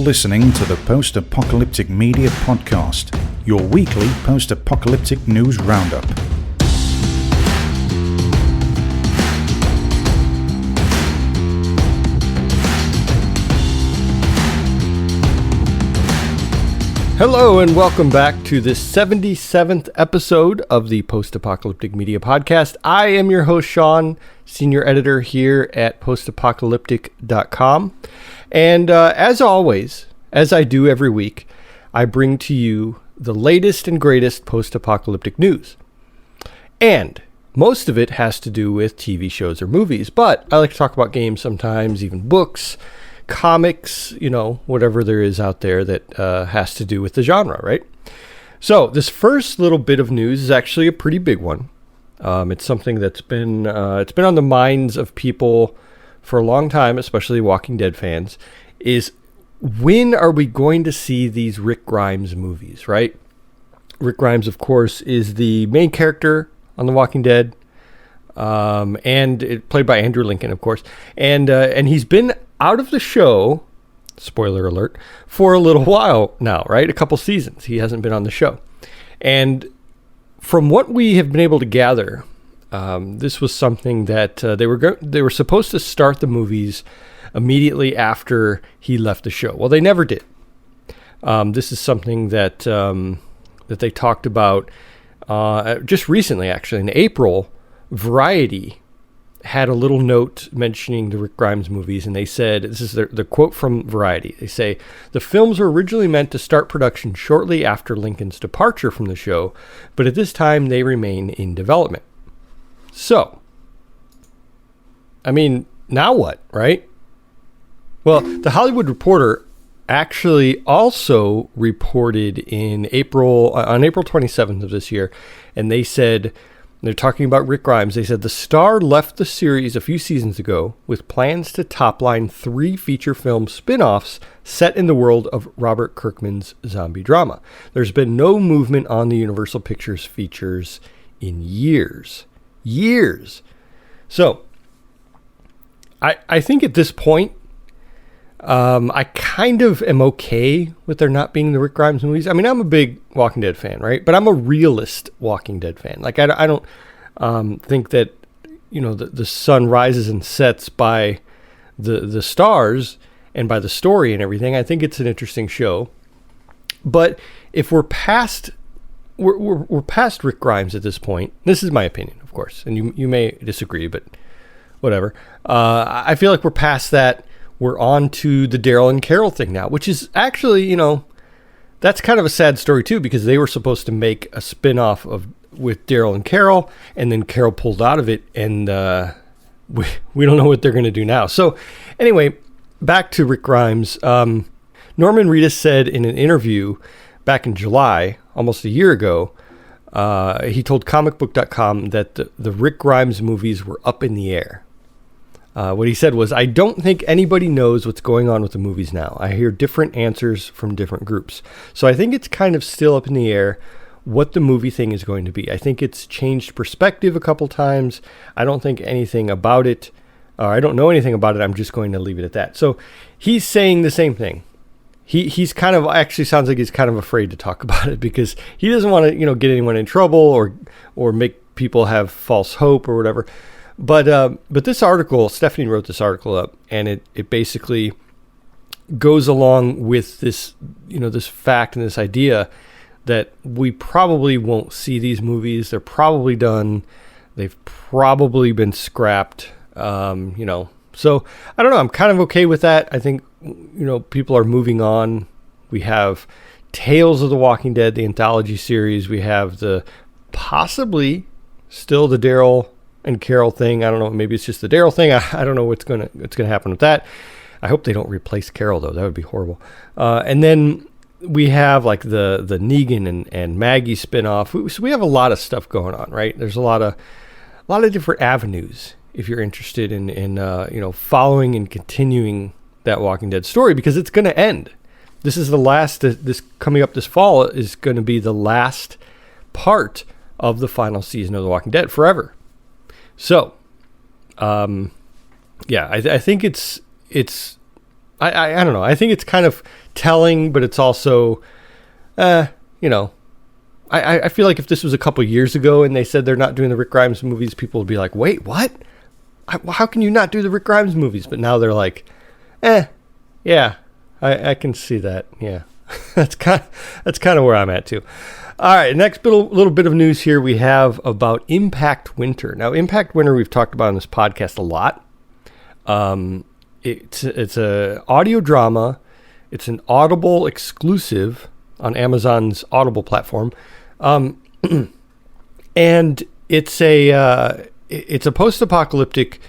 listening to the Post-Apocalyptic Media Podcast, your weekly post-apocalyptic news roundup. Hello and welcome back to the 77th episode of the Post-Apocalyptic Media Podcast. I am your host, Shawn, senior editor here at postapocalyptic.com. And as always, as I do every week, I bring to you the latest and greatest post-apocalyptic news. And most of it has to do with TV shows or movies, but I like to talk about games sometimes, even books, comics, whatever there is out there that has to do with the genre, right? So this first little bit of news is actually a pretty big one. It's something that's been on the minds of people for a long time, especially Walking Dead fans, is when are we going to see these Rick Grimes movies, right? Rick Grimes, of course, is the main character on The Walking Dead, and played by Andrew Lincoln, of course, and he's been out of the show, spoiler alert, for a little while now, right? A couple seasons. He hasn't been on the show. And from what we have been able to gather, this was something that they were supposed to start the movies immediately after he left the show. Well, they never did. This is something that they talked about just recently, actually. In April, Variety had a little note mentioning the Rick Grimes movies, and they said, this is the quote from Variety, they say, "The films were originally meant to start production shortly after Lincoln's departure from the show, but at this time they remain in development." So, I mean, now what, right? Well, The Hollywood Reporter actually also reported on April 27th of this year, and they said, they're talking about Rick Grimes. They said the star left the series a few seasons ago with plans to topline 3 feature film spin-offs set in the world of Robert Kirkman's zombie drama. There's been no movement on the Universal Pictures features in years. So, I think at this point, I kind of am okay with there not being the Rick Grimes movies. I mean, I'm a big Walking Dead fan, right? But I'm a realist Walking Dead fan. Like, I don't think that, the sun rises and sets by the stars and by the story and everything. I think it's an interesting show. But if we're past Rick Grimes at this point, this is my opinion, of course, and you may disagree, but whatever. I feel like we're past that. We're on to the Daryl and Carol thing now, which is actually, that's kind of a sad story too, because they were supposed to make a spin-off with Daryl and Carol, and then Carol pulled out of it, and we don't know what they're going to do now. So anyway, back to Rick Grimes. Norman Reedus said in an interview back in July, almost a year ago, he told comicbook.com that the Rick Grimes movies were up in the air. What he said was, "I don't think anybody knows what's going on with the movies now. I hear different answers from different groups. So I think it's kind of still up in the air what the movie thing is going to be. I think it's changed perspective a couple times. I don't think anything about it, or I don't know anything about it. I'm just going to leave it at that." So he's saying the same thing. He's kind of, actually sounds like he's kind of afraid to talk about it because he doesn't want to, get anyone in trouble or make people have false hope or whatever. But this article, Stephanie wrote this article up, and it basically goes along with this, this fact and this idea that we probably won't see these movies. They're probably done. They've probably been scrapped. So I don't know. I'm kind of okay with that. I think, people are moving on. We have Tales of the Walking Dead, the Anthology series. We have the possibly still the Daryl and Carol thing. I don't know. Maybe it's just the Daryl thing. I don't know what's gonna happen with that. I hope they don't replace Carol though. That would be horrible. And then we have like the Negan and Maggie spinoff. So we have a lot of stuff going on, right? There's a lot of different avenues if you're interested in following and continuing that Walking Dead story, because it's going to end. This is the last. This coming up this fall is going to be the last part of the final season of The Walking Dead forever. So, I think it's I don't know. I think it's kind of telling, but it's also, I feel like if this was a couple years ago and they said they're not doing the Rick Grimes movies, people would be like, wait, what? How can you not do the Rick Grimes movies? But now they're like, yeah, I can see that. Yeah, that's kind of where I'm at too. All right, next little bit of news here we have about Impact Winter. Now, Impact Winter we've talked about on this podcast a lot. It's a audio drama. It's an Audible exclusive on Amazon's Audible platform, and it's a post-apocalyptic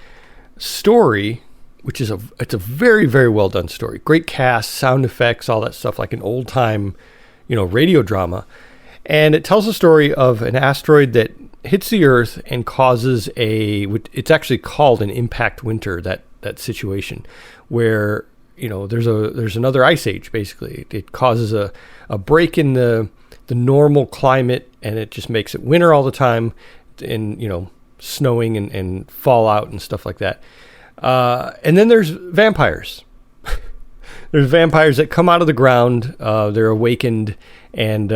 story, which is it's a very, very well done story. Great cast, sound effects, all that stuff, like an old time, radio drama. And it tells the story of an asteroid that hits the Earth and causes it's actually called an impact winter, that situation where, there's another ice age, basically. It causes a break in the normal climate, and it just makes it winter all the time, and, snowing and fallout and stuff like that. And then there's vampires. There's vampires that come out of the ground. They're awakened. And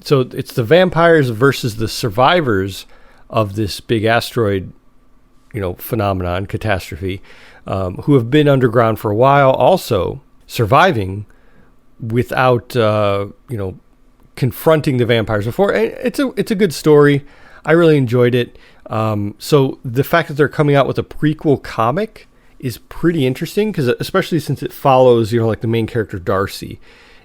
so it's the vampires versus the survivors of this big asteroid, phenomenon, catastrophe, who have been underground for a while, also surviving without, confronting the vampires before. It's a good story. I really enjoyed it. So the fact that they're coming out with a prequel comic is pretty interesting, because especially since it follows, like the main character Darcy,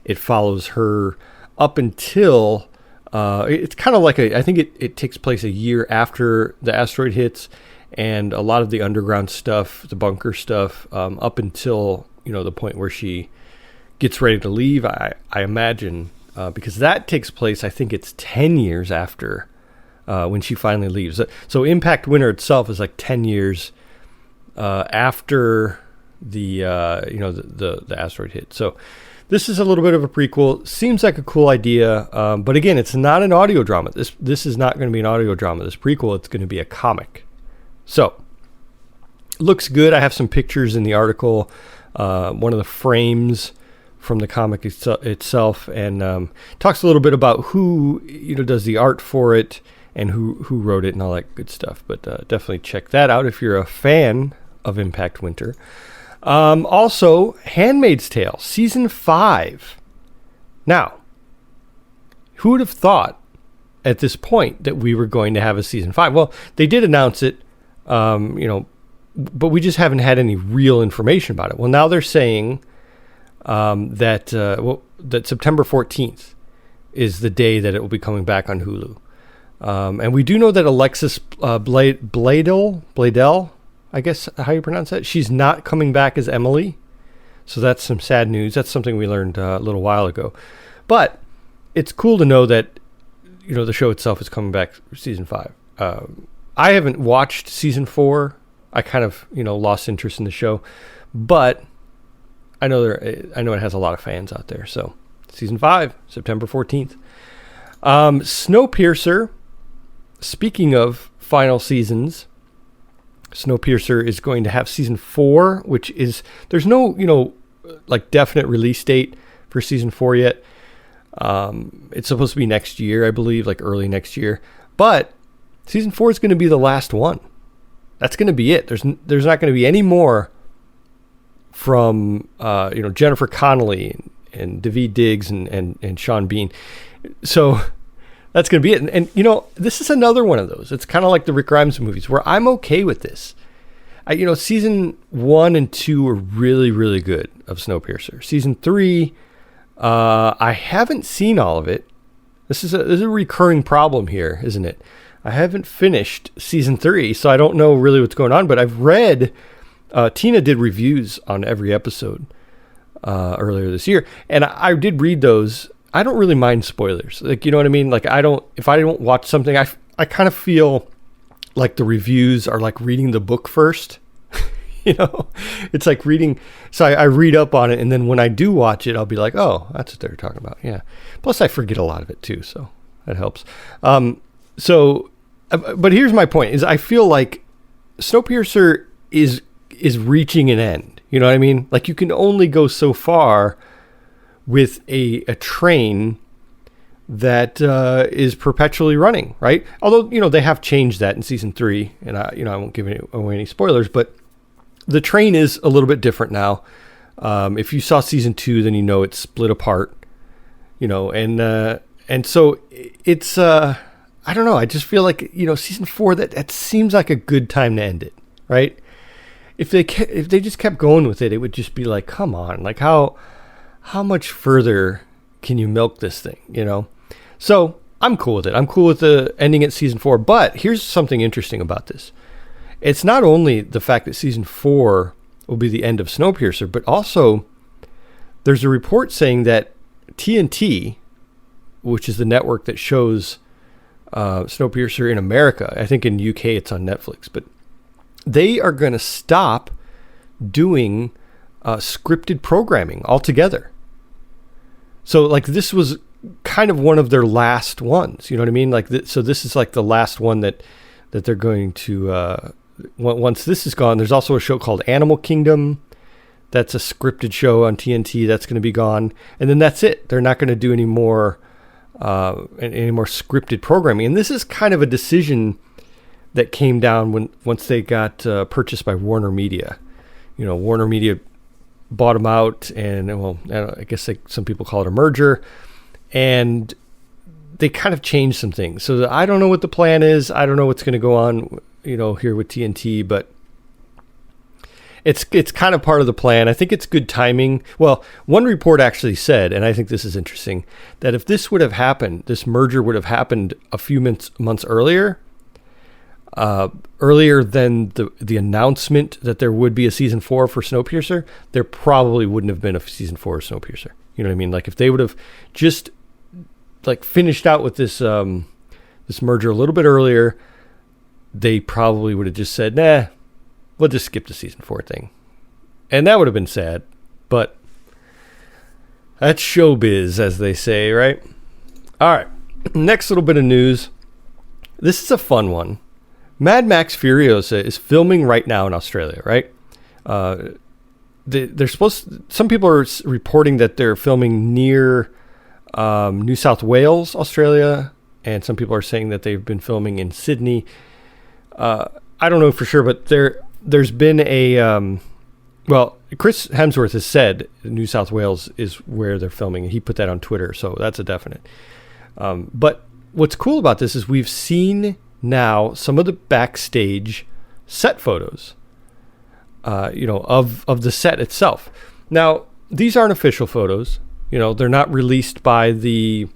it follows her up until it's kind of like I think it takes place a year after the asteroid hits, and a lot of the underground stuff, the bunker stuff, up until the point where she gets ready to leave. I imagine because that takes place, I think it's 10 years after when she finally leaves. So Impact Winter itself is like 10 years after the asteroid hit. So this is a little bit of a prequel. Seems like a cool idea, but again, it's not an audio drama. This is not going to be an audio drama. This prequel, it's going to be a comic. So looks good. I have some pictures in the article. One of the frames from the comic itself, and talks a little bit about who does the art for it and who wrote it and all that good stuff. But definitely check that out if you're a fan of Impact Winter. Also, Handmaid's Tale, Season 5. Now, who would have thought at this point that we were going to have a Season 5? Well, they did announce it, but we just haven't had any real information about it. Well, now they're saying that September 14th is the day that it will be coming back on Hulu. And we do know that Alexis Bledel, I guess how you pronounce that, she's not coming back as Emily. So that's some sad news. That's something we learned a little while ago. But it's cool to know that, the show itself is coming back for Season 5. I haven't watched Season 4. I kind of, lost interest in the show. But I know it has a lot of fans out there. So Season 5, September 14th. Snowpiercer. Speaking of final seasons, Snowpiercer is going to have Season 4, which is, there's no, definite release date for Season 4 yet. It's supposed to be next year, I believe, like early next year. But Season 4 is going to be the last one. That's going to be it. There's not going to be any more from, Jennifer Connelly and Daveed Diggs and Sean Bean. So that's going to be it. And this is another one of those. It's kind of like the Rick Grimes movies where I'm okay with this. Season 1 and 2 are really, really good of Snowpiercer. Season 3, I haven't seen all of it. This is a recurring problem here, isn't it? I haven't finished Season 3, so I don't know really what's going on. But I've read, Tina did reviews on every episode earlier this year. And I did read those. I don't really mind spoilers. Like, you know what I mean? Like, if I don't watch something, I kind of feel like the reviews are like reading the book first. It's like reading. So I read up on it, and then when I do watch it, I'll be like, oh, that's what they're talking about. Yeah. Plus, I forget a lot of it too, so that helps. But here's my point: is I feel like Snowpiercer is reaching an end. You know what I mean? Like, you can only go so far with a train that is perpetually running, right? Although, they have changed that in season 3, and I won't give away any spoilers, but the train is a little bit different now. If you saw season 2, then it's split apart, and so it's I don't know. I just feel like season 4 that seems like a good time to end it, right? If they just kept going with it, it would just be like, come on, like how much further can you milk this thing, So I'm cool with it. I'm cool with the ending at season 4. But here's something interesting about this. It's not only the fact that season 4 will be the end of Snowpiercer, but also there's a report saying that TNT, which is the network that shows Snowpiercer in America, I think in UK it's on Netflix, but they are going to stop doing scripted programming altogether. So like this was kind of one of their last ones, you know what I mean? Like so this is like the last one that they're going to once this is gone. There's also a show called Animal Kingdom. That's a scripted show on TNT that's going to be gone, and then that's it. They're not going to do any more scripted programming. And this is kind of a decision that came down once they got purchased by Warner Media. Warner Media bought them out, and I guess some people call it a merger, and they kind of changed some things. So I don't know what the plan is. I don't know what's going to go on, here with TNT, but it's kind of part of the plan. I think it's good timing. Well, one report actually said, and I think this is interesting, that if this would have happened, this merger would have happened a few months earlier than the announcement that there would be a season 4 for Snowpiercer, there probably wouldn't have been a season 4 of Snowpiercer. You know what I mean? Like if they would have just like finished out with this this merger a little bit earlier, they probably would have just said, nah, we'll just skip the season 4 thing. And that would have been sad, but that's showbiz, as they say, right? All right, next little bit of news. This is a fun one. Mad Max Furiosa is filming right now in Australia, right? They're some people are reporting that they're filming near New South Wales, Australia, and some people are saying that they've been filming in Sydney. I don't know for sure, but there's been a Chris Hemsworth has said New South Wales is where they're filming, and he put that on Twitter, so that's a definite. But what's cool about this is we've seen now some of the backstage set photos, of the set itself. Now, these aren't official photos. They're not released by the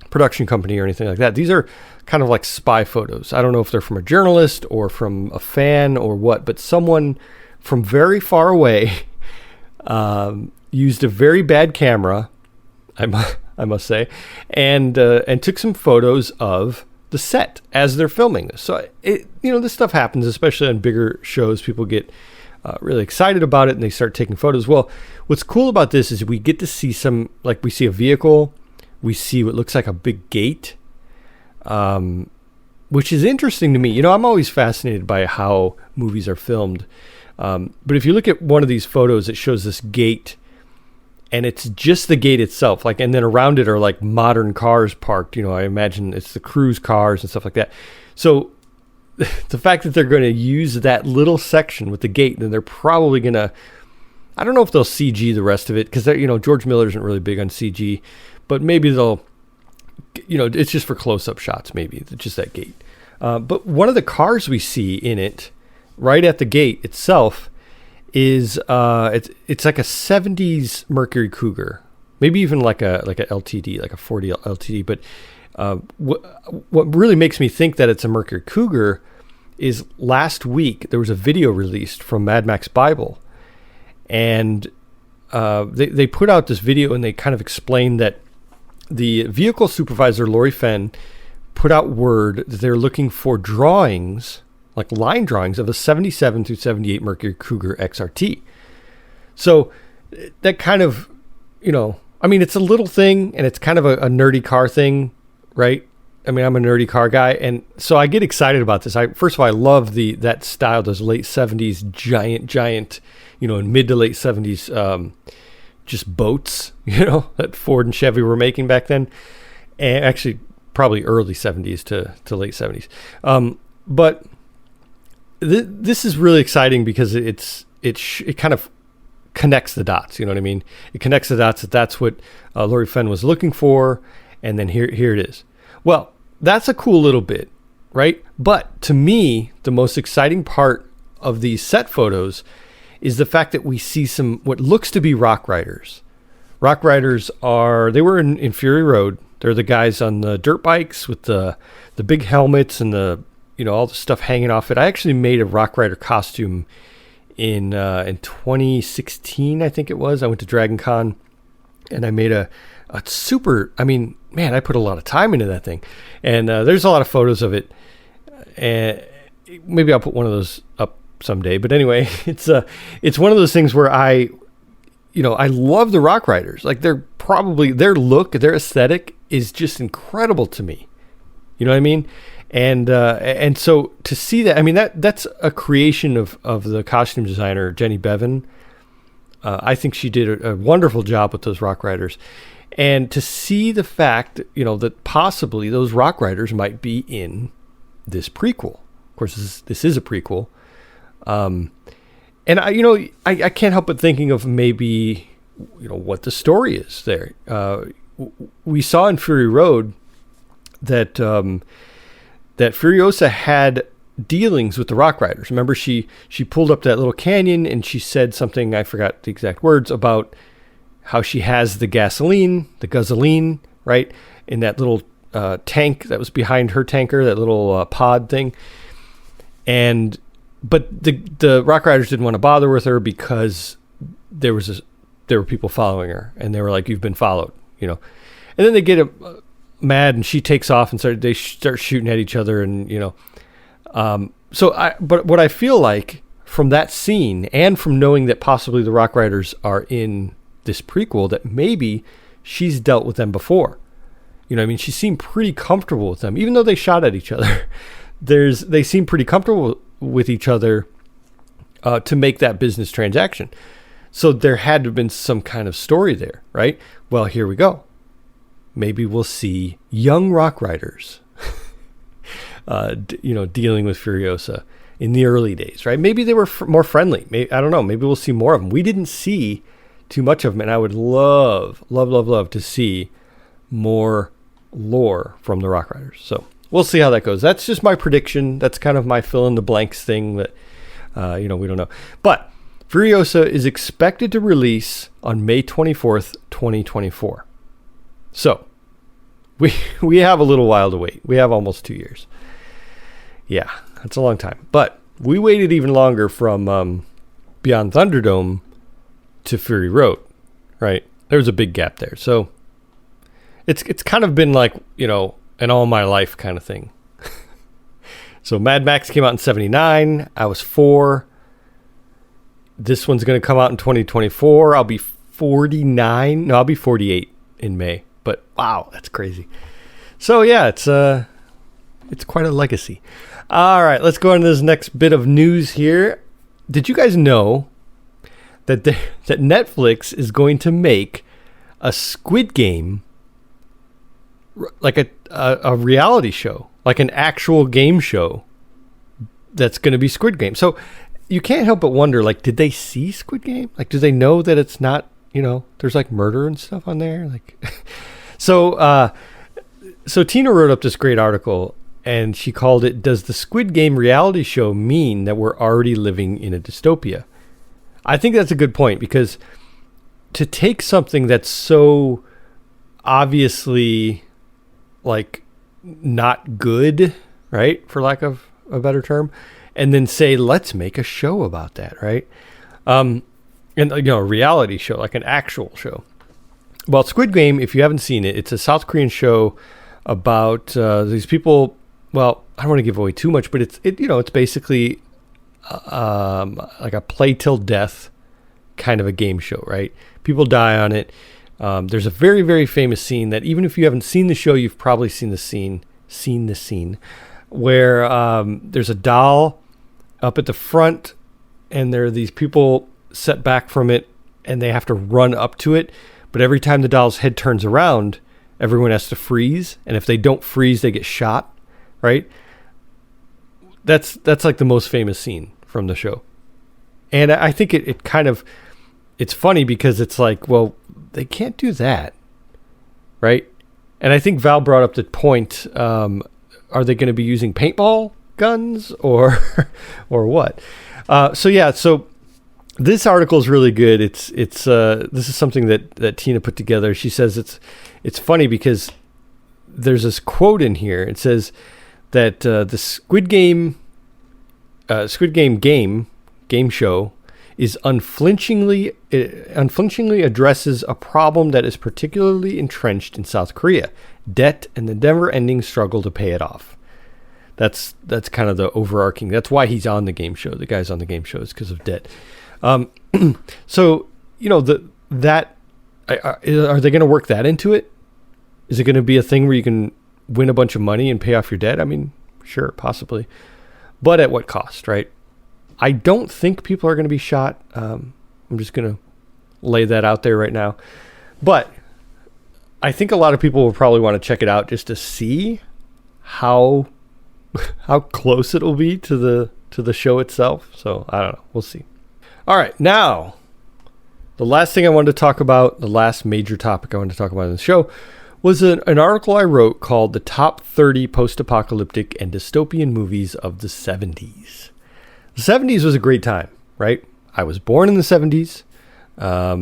production company or anything like that. These are kind of like spy photos. I don't know if they're from a journalist or from a fan or what, but someone from very far away used a very bad camera, I must say, and took some photos of the set as they're filming this. So this stuff happens, especially on bigger shows. People get really excited about it and they start taking photos. Well, what's cool about this is we get to see we see a vehicle, we see what looks like a big gate, which is interesting to me. I'm always fascinated by how movies are filmed. But if you look at one of these photos, it shows this gate, and it's just the gate itself, and then around it are like modern cars parked. I imagine it's the cruise cars and stuff like that. So the fact that they're going to use that little section with the gate, then they're probably going to, I don't know if they'll CG the rest of it, because George Miller isn't really big on CG, but maybe they'll, it's just for close-up shots, maybe it's just that gate. But one of the cars we see in it, right at the gate itself, is it's like a 70s Mercury Cougar, maybe even like a LTD, like a 40 LTD. But what really makes me think that it's a Mercury Cougar is last week there was a video released from Mad Max Bible, and they put out this video and they kind of explained that the vehicle supervisor, Lori Fenn, put out word that they're looking for drawings, like line drawings of a 77 through 78 Mercury Cougar XRT. So that kind of, it's a little thing, and it's kind of a nerdy car thing, right? I mean, I'm a nerdy car guy, and so I get excited about this. First of all, I love that style, those late 70s giant, in mid to late 70s, just boats, that Ford and Chevy were making back then. And actually, probably early 70s to late 70s. But this is really exciting because it kind of connects the dots. You know what I mean? It connects the dots that's what Laurie Fenn was looking for, and then here it is. Well, that's a cool little bit, right? But to me, the most exciting part of these set photos is the fact that we see some what looks to be rock riders. Rock riders they were in Fury Road. They're the guys on the dirt bikes with the big helmets and the all the stuff hanging off it. I actually made a rock rider costume in 2016, I think it was. I went to Dragon Con and I made a super, I mean, man, I put a lot of time into that thing. And there's a lot of photos of it. And maybe I'll put one of those up someday. But anyway, it's one of those things where I love the rock riders. Like their look, their aesthetic is just incredible to me. You know what I mean? And so to see that, I mean, that's a creation of the costume designer, Jenny Bevan. I think she did a wonderful job with those rock riders. And to see the fact, that possibly those rock riders might be in this prequel. Of course, this is a prequel. And I can't help but thinking of maybe, what the story is there. We saw in Fury Road that Furiosa had dealings with the Rock Riders. Remember, she pulled up that little canyon and she said something, I forgot the exact words, about how she has the gasoline, right, in that little tank that was behind her tanker, that little pod thing. But the Rock Riders didn't want to bother with her because there were people following her, and they were like, "You've been followed," And then they get mad, and she takes off, and they start shooting at each other, and But what I feel like from that scene, and from knowing that possibly the Rock Riders are in this prequel, that maybe she's dealt with them before. She seemed pretty comfortable with them, even though they shot at each other. They seem pretty comfortable with each other to make that business transaction. So there had to have been some kind of story there, right? Well, here we go. Maybe we'll see young Rock Riders, dealing with Furiosa in the early days, right? Maybe they were more friendly. I don't know. Maybe we'll see more of them. We didn't see too much of them, and I would love to see more lore from the Rock Riders. So we'll see how that goes. That's just my prediction. That's kind of my fill in the blanks thing that, we don't know. But Furiosa is expected to release on May 24th, 2024. So we have a little while to wait. We have almost 2 years. Yeah, that's a long time. But we waited even longer from Beyond Thunderdome to Fury Road, right? There was a big gap there. So it's kind of been like, an all my life kind of thing. So Mad Max came out in 79. I was 4. This one's going to come out in 2024. I'll be 49. No, I'll be 48 in May. But wow, that's crazy. So yeah, it's quite a legacy. All right, let's go into this next bit of news here. Did you guys know that that Netflix is going to make a Squid Game, like a reality show, like an actual game show that's going to be Squid Game? So you can't help but wonder, like, did they see Squid Game? Like, do they know that it's not, there's like murder and stuff on there? Like, so Tina wrote up this great article, and she called it, "Does the Squid Game reality show mean that we're already living in a dystopia?" I think that's a good point, because to take something that's so obviously like not good, right, for lack of a better term, and then say, let's make a show about that, right? And a reality show, like an actual show. Well, Squid Game, if you haven't seen it, it's a South Korean show about these people. Well, I don't want to give away too much, but it's basically like a play till death kind of a game show, right? People die on it. There's a very, very famous scene that even if you haven't seen the show, you've probably seen the scene. seen this scene where there's a doll up at the front, and there are these people set back from it, and they have to run up to it. But every time the doll's head turns around, everyone has to freeze. And if they don't freeze, they get shot, right? That's like the most famous scene from the show. And I think it kind of, it's funny because it's like, well, they can't do that, right? And I think Val brought up the point, are they going to be using paintball guns or what? So this article is really good. This is something that Tina put together. She says it's funny because there's this quote in here. It says that the Squid Game game show is unflinchingly addresses a problem that is particularly entrenched in South Korea: debt and the never-ending struggle to pay it off. That's kind of the overarching. That's why he's on the game show. The guy's on the game show is because of debt. So are they going to work that into it? Is it going to be a thing where you can win a bunch of money and pay off your debt? I mean, sure, possibly, but at what cost, right? I don't think people are going to be shot. I'm just going to lay that out there right now. But I think a lot of people will probably want to check it out just to see how close it will be to the show itself. So I don't know. We'll see. All right. Now, the last thing I wanted to talk about, the last major topic I wanted to talk about in the show was an article I wrote called The Top 30 Post-Apocalyptic and Dystopian Movies of the 70s. The 70s was a great time, right? I was born in the 70s. Half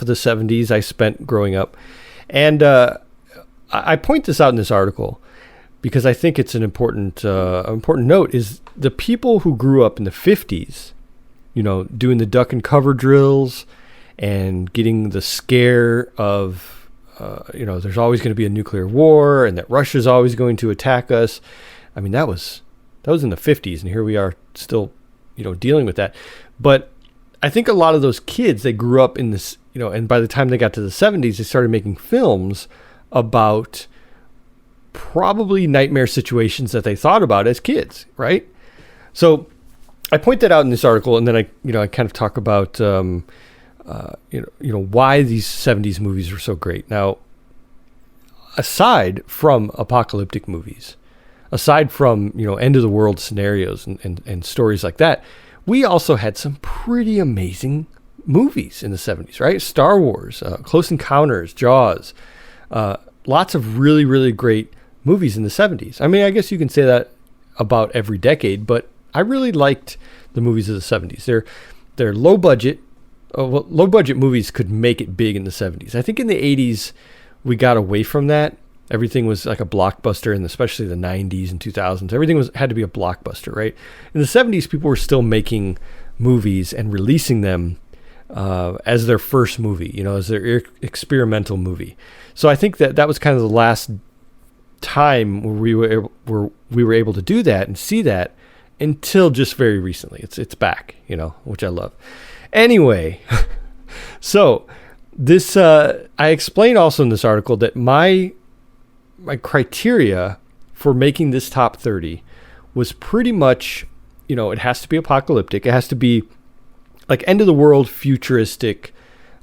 of the 70s I spent growing up. And I point this out in this article because I think it's an important note is the people who grew up in the 50s, doing the duck and cover drills and getting the scare of, there's always going to be a nuclear war and that Russia's always going to attack us. I mean, that was in the 50s, and here we are still, dealing with that. But I think a lot of those kids, they grew up in this, and by the time they got to the 70s, they started making films about probably nightmare situations that they thought about as kids, right? So I point that out in this article, and then I kind of talk about, why these 70s movies were so great. Now, aside from apocalyptic movies, aside from, end of the world scenarios and stories like that, we also had some pretty amazing movies in the 70s, right? Star Wars, Close Encounters, Jaws, lots of really, really great movies in the 70s. I mean, I guess you can say that about every decade, but I really liked the movies of the 70s. They're low budget. Low budget movies could make it big in the 70s. I think in the 80s, we got away from that. Everything was like a blockbuster, and especially the 90s and 2000s. Everything had to be a blockbuster, right? In the 70s, people were still making movies and releasing them as their first movie, as their experimental movie. So I think that was kind of the last time where we were able to do that and see that until just very recently. It's back, which I love. Anyway, so this I explain also in this article that my criteria for making this top 30 was pretty much, it has to be apocalyptic. It has to be like end of the world, futuristic,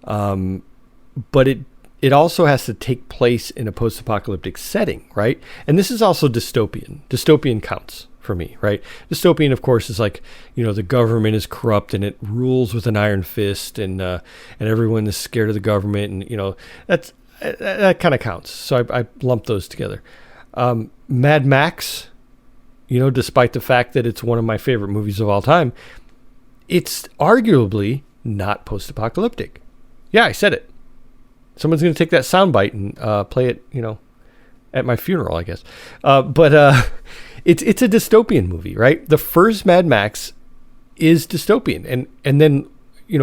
but it also has to take place in a post-apocalyptic setting, right? And this is also dystopian. Dystopian counts for me, right? Dystopian, of course, is like, the government is corrupt and it rules with an iron fist, and everyone is scared of the government, and that kind of counts. So I lump those together. Mad Max, despite the fact that it's one of my favorite movies of all time, it's arguably not post-apocalyptic. Yeah, I said it. Someone's going to take that soundbite and play it, at my funeral, I guess. But it's a dystopian movie, right? The first Mad Max is dystopian. And then,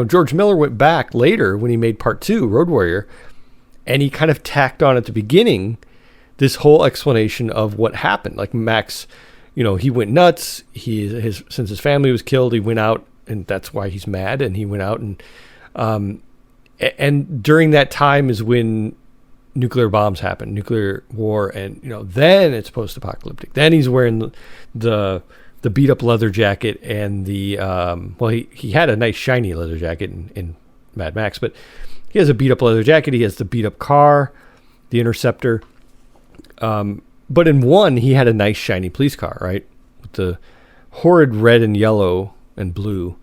George Miller went back later when he made part 2, Road Warrior, and he kind of tacked on at the beginning this whole explanation of what happened. Like Max, he went nuts. Since his family was killed, he went out, and that's why he's mad. And he went out and during that time is when nuclear bombs happen, nuclear war, and then it's post-apocalyptic. Then he's wearing the beat up leather jacket and the he had a nice shiny leather jacket in Mad Max, but he has a beat up leather jacket. He has the beat up car, the Interceptor. But in one, he had a nice shiny police car, right, with the horrid red and yellow and blue.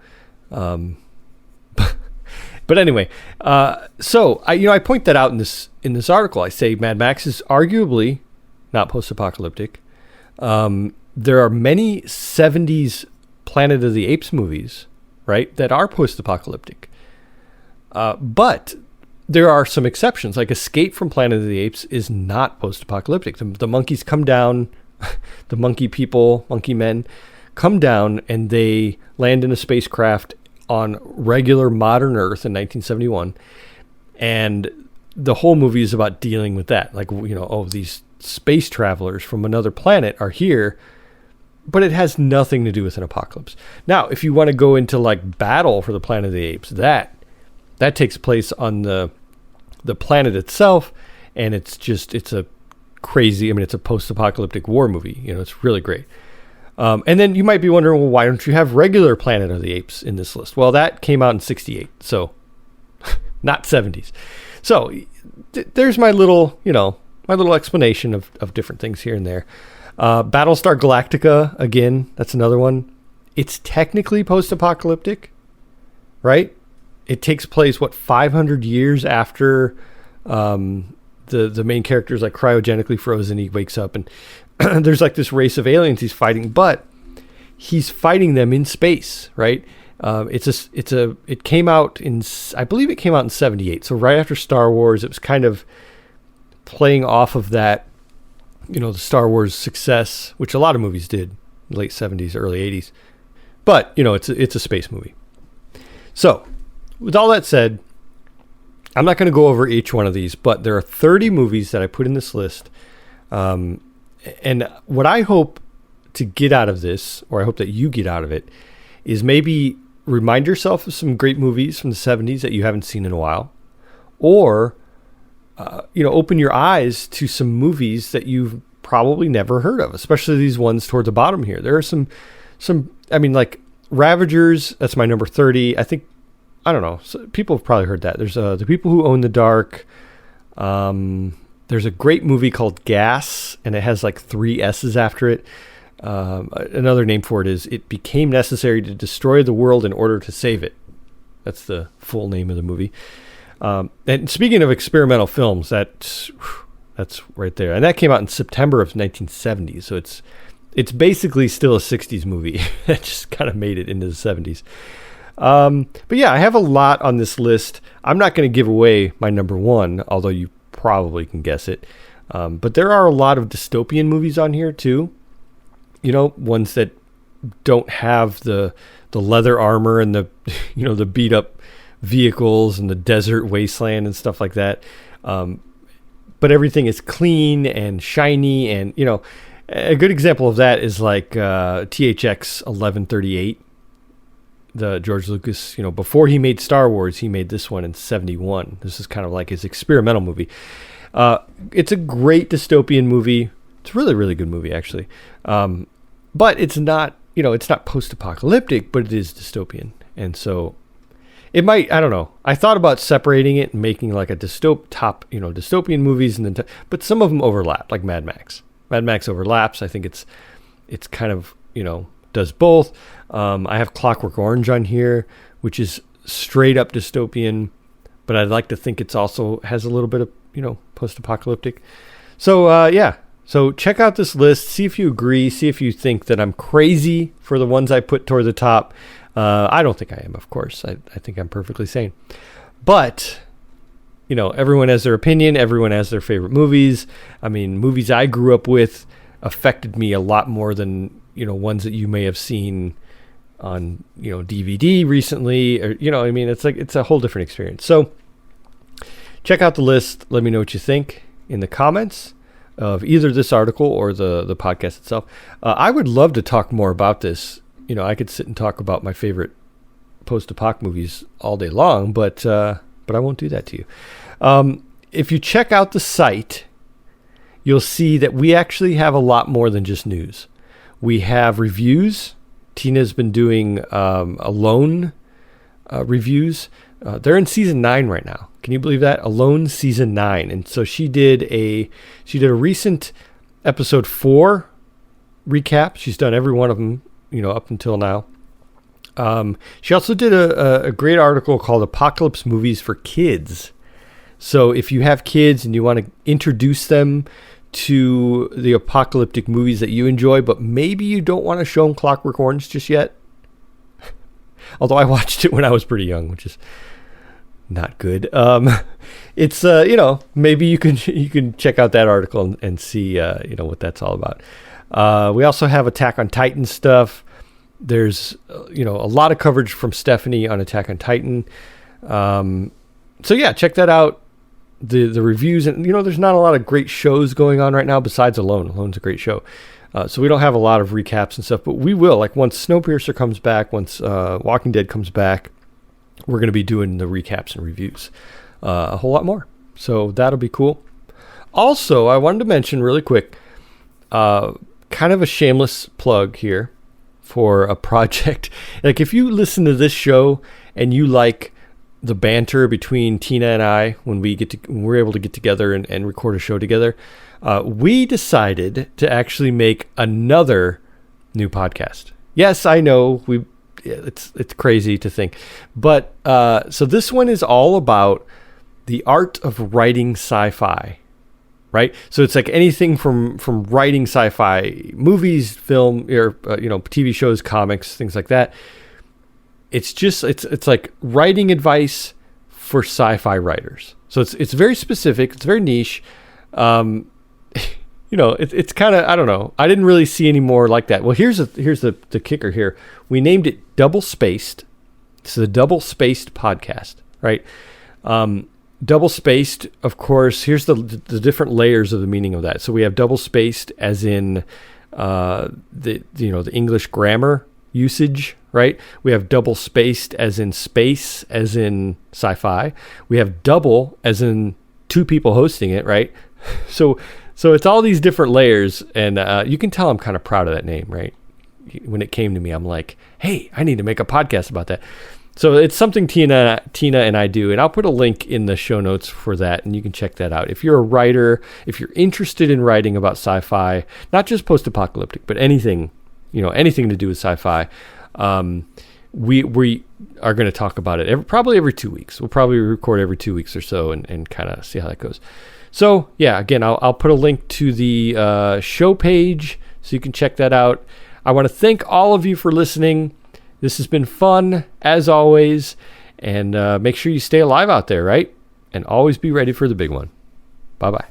But anyway, so I point that out in this article. I say Mad Max is arguably not post-apocalyptic. There are many 70s Planet of the Apes movies, right, that are post-apocalyptic. But there are some exceptions, like Escape from Planet of the Apes is not post-apocalyptic. The monkeys come down, the monkey men come down, and they land in a spacecraft on regular modern Earth in 1971. And the whole movie is about dealing with that. Like, these space travelers from another planet are here, but it has nothing to do with an apocalypse. Now, if you want to go into like Battle for the Planet of the Apes, that takes place on the planet itself, and it's a crazy, it's a post-apocalyptic war movie. It's really great. And then you might be wondering, well, why don't you have regular Planet of the Apes in this list? Well, that came out in 1968, so not 70s. So there's my little explanation of different things here and there. Battlestar Galactica, again, that's another one. It's technically post-apocalyptic, right? It takes place, 500 years after the main character is like cryogenically frozen. He wakes up and there's like this race of aliens he's fighting, but he's fighting them in space, right? It came out in, I believe it came out in 1978. So right after Star Wars, it was kind of playing off of that, the Star Wars success, which a lot of movies did, late 70s, early 80s. But, it's a space movie. So with all that said, I'm not going to go over each one of these, but there are 30 movies that I put in this list. And what I hope to get out of this, or I hope that you get out of it, is maybe remind yourself of some great movies from the 70s that you haven't seen in a while, or, open your eyes to some movies that you've probably never heard of, especially these ones toward the bottom here. There are some, like Ravagers, that's my number 30. I think, I don't know, so people have probably heard that. There's The People Who Own the Dark. There's a great movie called Gas, and it has like 3 S's after it. Another name for it is It Became Necessary to Destroy the World in Order to Save It. That's the full name of the movie. And speaking of experimental films, that's right there. And that came out in September of 1970. So it's basically still a 60s movie that just kind of made it into the 70s. But yeah, I have a lot on this list. I'm not going to give away my number 1, although you probably can guess it. But there are a lot of dystopian movies on here too. Ones that don't have the leather armor and the the beat up vehicles and the desert wasteland and stuff like that. But everything is clean and shiny, and a good example of that is like THX 1138. The George Lucas, before he made Star Wars, he made this one in 1971. This is kind of like his experimental movie. It's a great dystopian movie. It's a really, really good movie, actually. But it's not, it's not post-apocalyptic, but it is dystopian. And so it might, I don't know. I thought about separating it and making like a dystopian movies, and then, but some of them overlap, like Mad Max. Mad Max overlaps. I think it's kind of, does both. I have Clockwork Orange on here, which is straight up dystopian, but I'd like to think it's also has a little bit of, post-apocalyptic. So, yeah. So check out this list. See if you agree. See if you think that I'm crazy for the ones I put toward the top. I don't think I am, of course. I think I'm perfectly sane. But, everyone has their opinion. Everyone has their favorite movies. Movies I grew up with affected me a lot more than, ones that you may have seen on, DVD recently, or, it's a whole different experience. So check out the list. Let me know what you think in the comments of either this article or the podcast itself. I would love to talk more about this. I could sit and talk about my favorite post-apoc movies all day long, but I won't do that to you. if you check out the site, you'll see that we actually have a lot more than just news. We have reviews. Tina's been doing Alone reviews. They're in season 9 right now. Can you believe that? Alone season 9. And so she did a recent episode 4 recap. She's done every one of them, up until now. She also did a great article called Apocalypse Movies for Kids. So if you have kids and you want to introduce them to the apocalyptic movies that you enjoy, but maybe you don't want to show them Clockwork Orange just yet. Although I watched it when I was pretty young, which is not good. It's maybe you can check out that article and see what that's all about. We also have Attack on Titan stuff. There's a lot of coverage from Stephanie on Attack on Titan. So yeah, check that out. The reviews, and there's not a lot of great shows going on right now besides Alone. Alone's a great show. So we don't have a lot of recaps and stuff, but we will. Like once Snowpiercer comes back, once Walking Dead comes back, we're going to be doing the recaps and reviews a whole lot more. So that'll be cool. Also, I wanted to mention really quick, kind of a shameless plug here for a project. Like if you listen to this show and you like the banter between Tina and I when we're able to get together and record a show together, we decided to actually make another new podcast. Yes, I know it's crazy to think, but so this one is all about the art of writing sci-fi, right? So it's like anything from writing sci-fi movies, film, or TV shows, comics, things like that. It's just it's like writing advice for sci-fi writers. So it's very specific. It's very niche. It's kind of, I don't know. I didn't really see any more like that. Well, here's the kicker here. We named it Double Spaced. It's the Double Spaced podcast, right? Double spaced, of course. Here's the different layers of the meaning of that. So we have double spaced as in the English grammar usage, right? We have double spaced as in space, as in sci-fi. We have double as in two people hosting it, right? So it's all these different layers, and you can tell I'm kind of proud of that name, right? When it came to me, I'm like, hey, I need to make a podcast about that. So it's something Tina and I do, and I'll put a link in the show notes for that, and you can check that out. If you're a writer, if you're interested in writing about sci-fi, not just post-apocalyptic, but anything to do with sci-fi, we are going to talk about it probably every 2 weeks. We'll probably record every 2 weeks or so and kind of see how that goes. So yeah, again, I'll put a link to the show page so you can check that out. I want to thank all of you for listening. This has been fun, as always, and make sure you stay alive out there, right? And always be ready for the big one. Bye-bye.